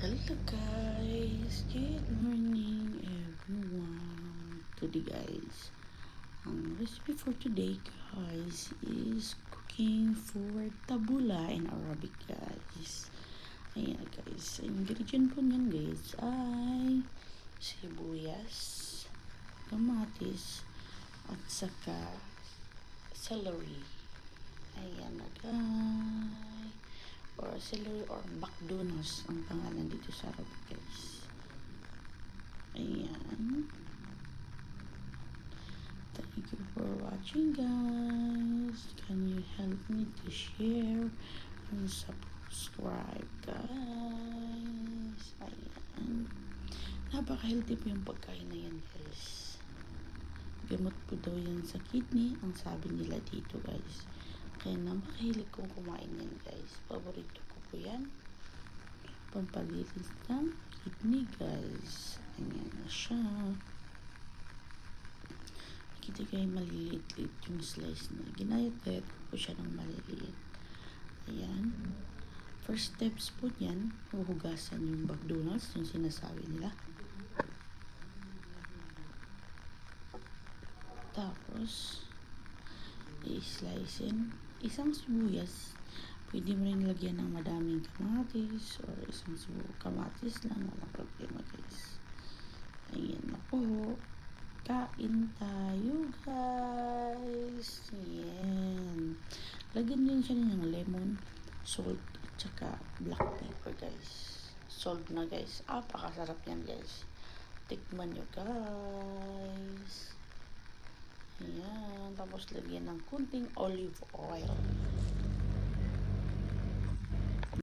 Hello guys, good morning everyone. Today guys, ang recipe for today guys is cooking for tabula in Arabic guys. Ayan guys, ang ingredient po niyan guys ay sibuyas, kamatis, at saka celery. Ayan na guys. Or celery or McDonald's ang pangalan dito sa Arabic guys. Ayan. Thank you for watching guys. Can you help me to share and subscribe guys? Ayan. Napaka-healthy po yung pagkain na yan guys. Gamot po daw yan sa kidney, ang sabi nila dito guys. Kaya napakahilig kong kumain yan guys. Paborito ko po yan. Pampalinis ng kidney guys. Ayan na siya. Kita kayo maliliit-liit yung slice na. Ginayat-gayat ko po siya ng maliliit. Ayan. First steps po niyan, huhugasan yung McDonald's, yung sinasabi nila. Tapos, i-slicein isang sibuyas. Pwede mo rin lagyan ng madaming kamatis or isang kamatis lang, walang problema guys. Ayan na po. Kain tayo guys. Ayan. Lagyan din siya ng lemon, salt, at saka black pepper guys. Salt na guys. Pakasarap yan guys. Tikman nyo guys. Ayan. Tapos lagyan ng kunting olive oil.